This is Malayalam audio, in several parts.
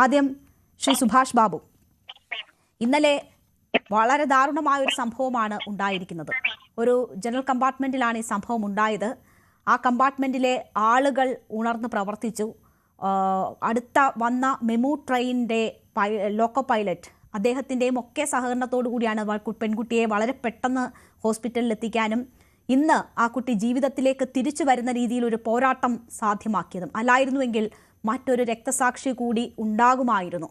ആദ്യം ശ്രീ സുഭാഷ് ബാബു, ഇന്നലെ വളരെ ദാരുണമായ ഒരു സംഭവമാണ് ഉണ്ടായിരിക്കുന്നത്. ഒരു ജനറൽ കമ്പാർട്ട്മെന്റിലാണ് ഈ സംഭവം ഉണ്ടായത്. ആ കമ്പാർട്ട്മെന്റിലെ ആളുകൾ ഉണർന്ന് പ്രവർത്തിച്ചു. അടുത്ത വന്ന മെമു ട്രെയിനിൻ്റെ ലോക്കോ പൈലറ്റ് അദ്ദേഹത്തിൻ്റെയും ഒക്കെ സഹകരണത്തോടു കൂടിയാണ് പെൺകുട്ടിയെ വളരെ പെട്ടെന്ന് ഹോസ്പിറ്റലിൽ എത്തിക്കാനും ഇന്ന് ആ കുട്ടി ജീവിതത്തിലേക്ക് തിരിച്ചു വരുന്ന രീതിയിൽ ഒരു പോരാട്ടം സാധ്യമാക്കിയതും. അല്ലായിരുന്നുവെങ്കിൽ മറ്റൊരു രക്തസാക്ഷി കൂടി ഉണ്ടാകുമായിരുന്നു.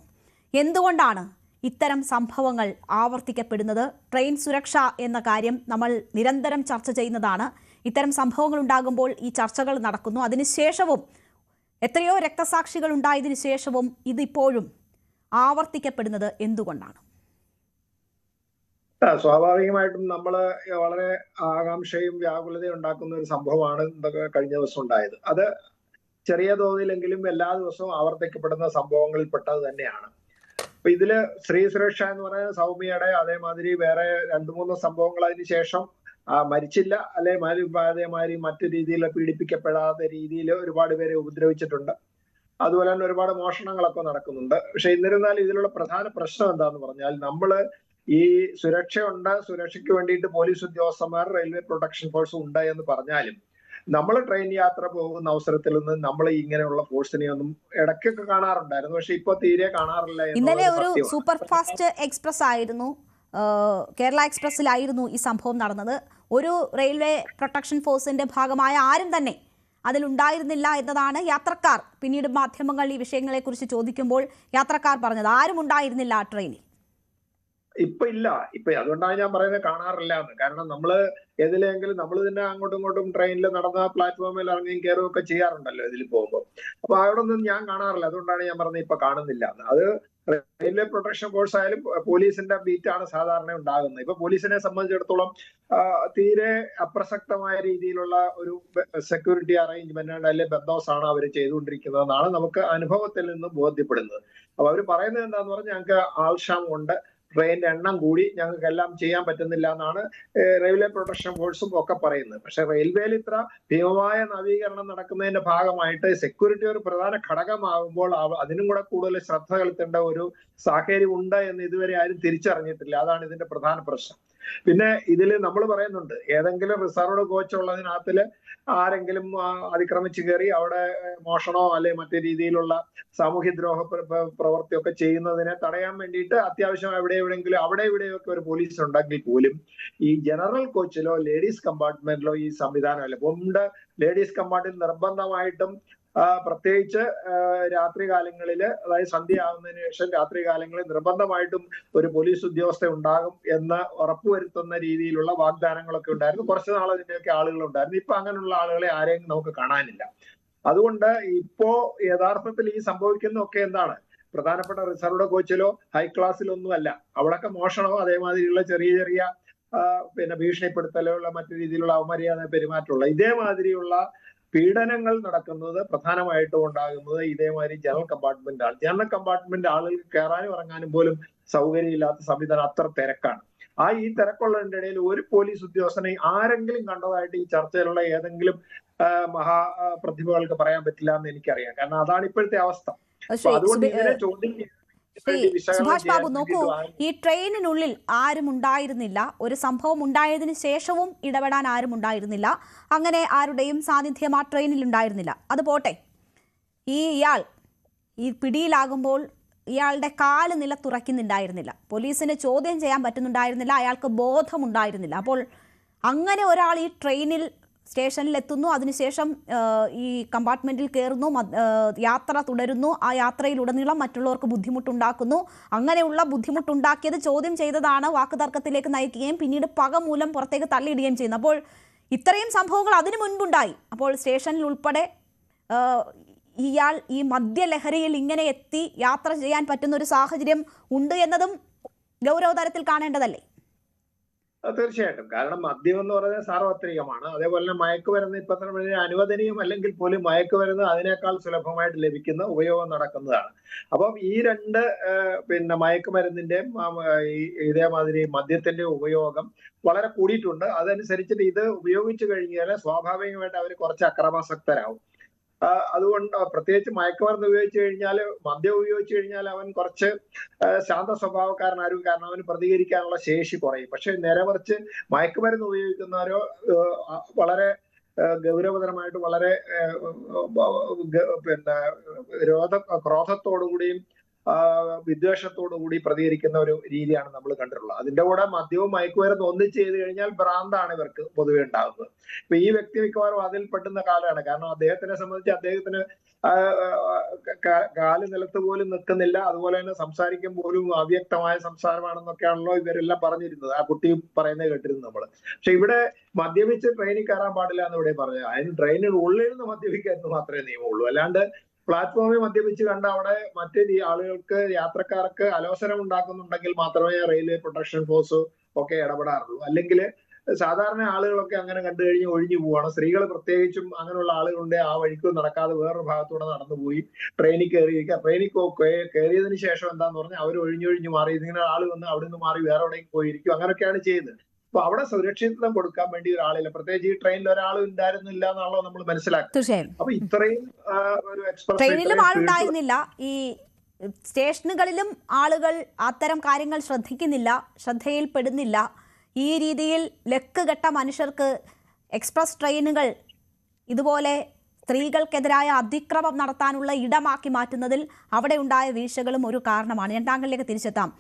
എന്തുകൊണ്ടാണ് ഇത്തരം സംഭവങ്ങൾ ആവർത്തിക്കപ്പെടുന്നത്? ട്രെയിൻ സുരക്ഷ എന്ന കാര്യം നമ്മൾ നിരന്തരം ചർച്ച ചെയ്യുന്നതാണ്. ഇത്തരം സംഭവങ്ങൾ ഉണ്ടാകുമ്പോൾ ഈ ചർച്ചകൾ നടക്കുന്നു. അതിനുശേഷവും എത്രയോ രക്തസാക്ഷികൾ ഉണ്ടായതിനു ശേഷവും ഇതിപ്പോഴും ആവർത്തിക്കപ്പെടുന്നത് എന്തുകൊണ്ടാണ്? സ്വാഭാവികമായിട്ടും നമ്മള് വളരെ ആകാംക്ഷയും വ്യാകുലതയും ഉണ്ടാക്കുന്ന ഒരു സംഭവമാണ് കഴിഞ്ഞ ദിവസം ഉണ്ടായത്. അത് ചെറിയ തോതിലെങ്കിലും എല്ലാ ദിവസവും ആവർത്തിക്കപ്പെടുന്ന സംഭവങ്ങളിൽ പെട്ടത് തന്നെയാണ്. അപ്പൊ ഇതില് സ്ത്രീ സുരക്ഷ എന്ന് പറയുന്ന സൗമ്യയുടെ അതേമാതിരി വേറെ 2-3 സംഭവങ്ങൾ അതിന് ശേഷം മരിച്ചില്ല, അല്ലെ അതേമാതിരി മറ്റു രീതിയിൽ പീഡിപ്പിക്കപ്പെടാത്ത രീതിയിൽ ഒരുപാട് പേരെ ഉപദ്രവിച്ചിട്ടുണ്ട്. അതുപോലെ തന്നെ ഒരുപാട് മോഷണങ്ങളൊക്കെ നടക്കുന്നുണ്ട്. പക്ഷെ എന്നിരുന്നാലും ഇതിലുള്ള പ്രധാന പ്രശ്നം എന്താന്ന് പറഞ്ഞാൽ, നമ്മള് ഈ സുരക്ഷയുണ്ട്, സുരക്ഷയ്ക്ക് വേണ്ടിയിട്ട് പോലീസ് ഉദ്യോഗസ്ഥന്മാർ, റെയിൽവേ പ്രൊട്ടക്ഷൻ ഫോഴ്സ് ഉണ്ട് എന്ന് പറഞ്ഞാലും നമ്മൾ ട്രെയിൻ യാത്ര പോകുന്ന അവസരത്തിൽ നിന്ന് നമ്മൾ ഇങ്ങനെയുള്ള ഫോഴ്സിനെ ഒന്നും ഇടയ്ക്കൊക്കെ കാണാറുണ്ടായിരുന്നു. പക്ഷെ ഇപ്പൊ തീരെ കാണാറില്ല. ഇന്നലെ ഒരു സൂപ്പർ ഫാസ്റ്റ് എക്സ്പ്രസ് ആയിരുന്നു, കേരള എക്സ്പ്രസ്സിലായിരുന്നു ഈ സംഭവം നടന്നത്. ഒരു റെയിൽവേ പ്രൊട്ടക്ഷൻ ഫോഴ്സിന്റെ ഭാഗമായ ആരും തന്നെ അതിലുണ്ടായിരുന്നില്ല എന്നതാണ് യാത്രക്കാർ പിന്നീട് മാധ്യമങ്ങൾ ഈ വിഷയങ്ങളെക്കുറിച്ച് ചോദിക്കുമ്പോൾ യാത്രക്കാർ പറഞ്ഞത്. ആരും ഉണ്ടായിരുന്നില്ല ആ ട്രെയിനിൽ. ഇപ്പൊ ഇല്ല. ഇപ്പൊ അതുകൊണ്ടാണ് ഞാൻ പറയുന്നത് കാണാറില്ല എന്ന്. കാരണം നമ്മള് ഏതിലെങ്കിലും നമ്മൾ തന്നെ അങ്ങോട്ടും ഇങ്ങോട്ടും ട്രെയിനിൽ നടന്ന പ്ലാറ്റ്ഫോമിൽ ഇറങ്ങിയും കയറുകയും ഒക്കെ ചെയ്യാറുണ്ടല്ലോ ഇതിൽ പോകുമ്പോൾ. അപ്പൊ അവിടെ ഒന്നും ഞാൻ കാണാറില്ല. അതുകൊണ്ടാണ് ഞാൻ പറഞ്ഞത് ഇപ്പൊ കാണുന്നില്ല എന്ന്. അത് റെയിൽവേ പ്രൊട്ടക്ഷൻ ഫോഴ്സ് ആയാലും പോലീസിന്റെ ബീറ്റാണ് സാധാരണ ഉണ്ടാകുന്നത്. ഇപ്പൊ പോലീസിനെ സംബന്ധിച്ചിടത്തോളം തീരെ അപ്രസക്തമായ രീതിയിലുള്ള ഒരു സെക്യൂരിറ്റി അറേഞ്ച്മെന്റ് അല്ലെ ബന്ദോബസ്താണ് അവർ ചെയ്തുകൊണ്ടിരിക്കുന്നതെന്നാണ് നമുക്ക് അനുഭവത്തിൽ നിന്ന് ബോധ്യപ്പെടുന്നത്. അപ്പൊ അവർ പറയുന്നത് എന്താന്ന് പറഞ്ഞാൽ ഞങ്ങൾക്ക് ആൾക്ഷാമുണ്ട്, ട്രെയിനിന്റെ എണ്ണം കൂടി, ഞങ്ങൾക്ക് എല്ലാം ചെയ്യാൻ പറ്റുന്നില്ല എന്നാണ് റെയിൽവേ പ്രൊട്ടക്ഷൻ ഫോഴ്സും ഒക്കെ പറയുന്നത്. പക്ഷെ റെയിൽവേയിൽ ഇത്ര ഭീമമായ നവീകരണം നടക്കുന്നതിന്റെ ഭാഗമായിട്ട് സെക്യൂരിറ്റി ഒരു പ്രധാന ഘടകമാകുമ്പോൾ അതിനും കൂടെ കൂടുതൽ ശ്രദ്ധ ചെലുത്തേണ്ട ഒരു സാഹചര്യം ഉണ്ട് എന്ന് ഇതുവരെ ആരും തിരിച്ചറിഞ്ഞിട്ടില്ല. അതാണ് ഇതിന്റെ പ്രധാന പ്രശ്നം. പിന്നെ ഇതിൽ നമ്മൾ പറയുന്നുണ്ട്, ഏതെങ്കിലും റിസർവ്ഡ് കോച്ച് ഉള്ളതിനകത്തില് ആരെങ്കിലും അതിക്രമിച്ചു കയറി അവിടെ മോഷണോ അല്ലെ മറ്റു രീതിയിലുള്ള സാമൂഹ്യദ്രോഹ പ്രവൃത്തിയൊക്കെ ചെയ്യുന്നതിനെ തടയാൻ വേണ്ടിയിട്ട് അത്യാവശ്യം എവിടെയെങ്കിലും അവിടെ ഇവിടെയൊക്കെ ഒരു പോലീസ് ഉണ്ടെങ്കിൽ പോലും ഈ ജനറൽ കോച്ചിലോ ലേഡീസ് കമ്പാർട്ട്മെന്റിലോ ഈ സംവിധാനമല്ല. മുമ്പ് ലേഡീസ് കമ്പാർട്ട്മെന്റ് നിർബന്ധമായിട്ടും പ്രത്യേകിച്ച് രാത്രികാലങ്ങളിൽ, അതായത് സന്ധ്യ ആവുന്നതിന് ശേഷം രാത്രികാലങ്ങളിൽ നിർബന്ധമായിട്ടും ഒരു പോലീസ് ഉദ്യോഗസ്ഥ ഉണ്ടാകും എന്ന് ഉറപ്പുവരുത്തുന്ന രീതിയിലുള്ള വാഗ്ദാനങ്ങളൊക്കെ ഉണ്ടായിരുന്നു. കുറച്ചു നാൾ അതിന്റെയൊക്കെ ആളുകൾ ഉണ്ടായിരുന്നു. ഇപ്പൊ അങ്ങനെയുള്ള ആളുകളെ ആരെയും നമുക്ക് കാണാനില്ല. അതുകൊണ്ട് ഇപ്പോ യഥാർത്ഥത്തിൽ ഈ സംഭവിക്കുന്നതൊക്കെ എന്താണ്, പ്രധാനപ്പെട്ട റിസർവ്ഡ് കോച്ചിലോ ഹൈ ക്ലാസ്സിലോ ഒന്നും അല്ല. അവിടൊക്കെ മോഷണമോ അതേമാതിരിയുള്ള ചെറിയ ചെറിയ പിന്നെ ഭീഷണിപ്പെടുത്തലോ ഉള്ള മറ്റു രീതിയിലുള്ള അവമര്യാദ പെരുമാറ്റമുള്ള ഇതേമാതിരിയുള്ള പീഡനങ്ങൾ നടക്കുന്നത് പ്രധാനമായിട്ടും ഉണ്ടാകുന്നത് ഇതേമാതിരി ജനറൽ കമ്പാർട്ട്മെന്റ് ആണ്. ജനറൽ കമ്പാർട്ട്മെന്റ് ആളുകൾക്ക് കയറാനും ഇറങ്ങാനും പോലും സൗകര്യമില്ലാത്ത സംവിധാനം, അത്ര തിരക്കാണ്. ഈ തിരക്കുള്ളതിന്റെ ഇടയിൽ ഒരു പോലീസ് ഉദ്യോഗസ്ഥനെ ആരെങ്കിലും കണ്ടതായിട്ട് ഈ ചർച്ചയിലുള്ള ഏതെങ്കിലും മഹാപ്രതിഭകൾക്ക് പറയാൻ പറ്റില്ല എന്ന് എനിക്കറിയാം. കാരണം അതാണ് ഇപ്പോഴത്തെ അവസ്ഥ. അതുകൊണ്ട് ഇതിനെ ചോദ്യം സുഭാഷ് ബാബു, നോക്കൂ, ഈ ട്രെയിനിനുള്ളിൽ ആരും ഉണ്ടായിരുന്നില്ല. ഒരു സംഭവം ഉണ്ടായതിനു ശേഷവും ഇടപെടാൻ ആരും ഉണ്ടായിരുന്നില്ല. അങ്ങനെ ആരുടെയും സാന്നിധ്യം ആ ട്രെയിനിൽ ഉണ്ടായിരുന്നില്ല. അത് പോട്ടെ, ഇയാൾ ഈ പിടിയിലാകുമ്പോൾ ഇയാളുടെ കാല് നിലത്തുറയ്ക്കുന്നുണ്ടായിരുന്നില്ല. പോലീസിന് ചോദ്യം ചെയ്യാൻ പറ്റുന്നുണ്ടായിരുന്നില്ല. അയാൾക്ക് ബോധമുണ്ടായിരുന്നില്ല. അപ്പോൾ അങ്ങനെ ഒരാൾ ഈ ട്രെയിനിൽ സ്റ്റേഷനിൽ എത്തുന്നു, അതിനുശേഷം ഈ കമ്പാർട്ട്മെന്റിൽ കയറുന്നു, യാത്ര തുടരുന്നു. ആ യാത്രയിലുടനീളം മറ്റുള്ളവർക്ക് ബുദ്ധിമുട്ടുണ്ടാക്കുന്നു. അങ്ങനെയുള്ള ബുദ്ധിമുട്ടുണ്ടാക്കിയത് ചോദ്യം ചെയ്തതാണ് വാക്കുതർക്കത്തിലേക്ക് നയിക്കുകയും പിന്നീട് പക മൂലം പുറത്തേക്ക് തള്ളിയിടുകയും ചെയ്യുന്നു. അപ്പോൾ ഇത്രയും സംഭവങ്ങൾ അതിനു മുൻപുണ്ടായി. അപ്പോൾ സ്റ്റേഷനിൽ ഉൾപ്പെടെ ഇയാൾ ഈ മദ്യലഹരിയിൽ ഇങ്ങനെ എത്തി യാത്ര ചെയ്യാൻ പറ്റുന്ന ഒരു സാഹചര്യം ഉണ്ട് എന്നതും ഗൗരവതരത്തിൽ കാണേണ്ടതല്ലേ? തീർച്ചയായിട്ടും. കാരണം മദ്യം എന്ന് പറയുന്നത് സാർവത്രികമാണ്. അതേപോലെ തന്നെ മയക്കുമരുന്ന് ഇപ്പൊ തന്നെ അനുവദനീയം അല്ലെങ്കിൽ പോലും മയക്കുമരുന്ന് അതിനേക്കാൾ സുലഭമായിട്ട് ലഭിക്കുന്ന ഉപയോഗം നടക്കുന്നതാണ്. അപ്പം ഈ രണ്ട് പിന്നെ മയക്കുമരുന്നിന്റെയും ഇതേമാതിരി മദ്യത്തിന്റെ ഉപയോഗം വളരെ കൂടിയിട്ടുണ്ട്. അതനുസരിച്ചിട്ട് ഇത് ഉപയോഗിച്ചു കഴിഞ്ഞാൽ സ്വാഭാവികമായിട്ട് അവർ കുറച്ച് അക്രമാസക്തരാകും. അതുകൊണ്ട് പ്രത്യേകിച്ച് മയക്കുമരുന്ന് ഉപയോഗിച്ചു കഴിഞ്ഞാൽ, മദ്യം ഉപയോഗിച്ചു കഴിഞ്ഞാൽ അവൻ കുറച്ച് ശാന്ത സ്വഭാവക്കാരനാരും, കാരണം അവന് പ്രതികരിക്കാനുള്ള ശേഷി കുറയും. പക്ഷെ നേരെ മറിച്ച് മയക്കുമരുന്ന് ഉപയോഗിക്കുന്നവരോ വളരെ ഗൗരവതരമായിട്ട്, വളരെ പിന്നെ ക്രോധത്തോടുകൂടിയും വിദ്വേഷത്തോടുകൂടി പ്രതികരിക്കുന്ന ഒരു രീതിയാണ് നമ്മൾ കണ്ടിട്ടുള്ളത്. അതിന്റെ കൂടെ മദ്യവും മയക്കുമരുന്നും ഒന്നിച്ച് ചെയ്ത് കഴിഞ്ഞാൽ ഭ്രാന്താണ് ഇവർക്ക് പൊതുവെ ഉണ്ടാകുന്നത്. ഇപ്പൊ ഈ വ്യക്തി മിക്കവാറും അതിൽ പെട്ടുന്ന കാലമാണ്. കാരണം അദ്ദേഹത്തിനെ സംബന്ധിച്ച് അദ്ദേഹത്തിന് കാല് നിലത്ത് പോലും നിൽക്കുന്നില്ല, അതുപോലെ തന്നെ സംസാരിക്കും പോലും അവ്യക്തമായ സംസാരമാണെന്നൊക്കെയാണല്ലോ ഇവരെല്ലാം പറഞ്ഞിരുന്നത്. ആ കുട്ടി പറയുന്നത് കേട്ടിരുന്നു നമ്മള്. പക്ഷെ ഇവിടെ മദ്യപിച്ച് ട്രെയിനിൽ കയറാൻ പാടില്ല എന്ന് ഇവിടെ പറഞ്ഞത്. അതിന് ട്രെയിനിന് ഉള്ളിൽ നിന്ന് മദ്യപിക്കുക എന്ന് മാത്രമേ നിയമമുള്ളൂ. അല്ലാണ്ട് പ്ലാറ്റ്ഫോമിൽ മദ്യപിച്ച് കണ്ട അവിടെ മറ്റ് ആളുകൾക്ക്, യാത്രക്കാർക്ക് അലോസരം ഉണ്ടാക്കുന്നുണ്ടെങ്കിൽ മാത്രമേ റെയിൽവേ പ്രൊട്ടക്ഷൻ ഫോഴ്സ് ഒക്കെ ഇടപെടാറുള്ളൂ. അല്ലെങ്കിൽ സാധാരണ ആളുകളൊക്കെ അങ്ങനെ കണ്ടു കഴിഞ്ഞ് ഒഴിഞ്ഞു പോവാണ്. സ്ത്രീകൾ പ്രത്യേകിച്ചും അങ്ങനെയുള്ള ആളുകളുണ്ട്, ആ വഴിക്ക് നടക്കാതെ വേറൊരു ഭാഗത്തൂടെ നടന്നുപോയി ട്രെയിനിൽ കയറിയിരിക്കുക. ട്രെയിനിൽ കയറിയതിനു ശേഷം എന്താന്ന് പറഞ്ഞാൽ അവർ ഒഴിഞ്ഞൊഴിഞ്ഞ് മാറി, ഇതിങ്ങനെ ആൾ വന്ന് അവിടെ നിന്ന് മാറി വേറെ എവിടേക്ക് പോയിരിക്കും. അങ്ങനെയൊക്കെയാണ് ചെയ്യുന്നത്. അപ്പൊ അവിടെ സുരക്ഷിതത്വം കൊടുക്കാൻ വേണ്ടി ഒരാളില്ല. പ്രത്യേകിച്ച് ഈ ട്രെയിനിൽ ഒരാളും ഉണ്ടായിരുന്നില്ല എന്നുള്ളത് നമ്മൾ മനസ്സിലാക്കും. അപ്പൊ ഇത്രയും ഒരു എക്സ്പ്രസ് ട്രെയിനിലും ആളുണ്ടായിരുന്നില്ല. ഈ സ്റ്റേഷനുകളിലും ആളുകൾ അത്തരം കാര്യങ്ങൾ ശ്രദ്ധിക്കുന്നില്ല, ശ്രദ്ധയിൽപ്പെടുന്നില്ല. ഈ രീതിയിൽ ലക്ക് കെട്ട മനുഷ്യർക്ക് എക്സ്പ്രസ് ട്രെയിനുകൾ ഇതുപോലെ സ്ത്രീകൾക്കെതിരായ അതിക്രമം നടത്താനുള്ള ഇടമാക്കി മാറ്റുന്നതിൽ അവിടെ ഉണ്ടായ വീഴ്ചകളും ഒരു കാരണമാണ്. ഞാൻ താങ്കളിലേക്ക് തിരിച്ചെത്താം.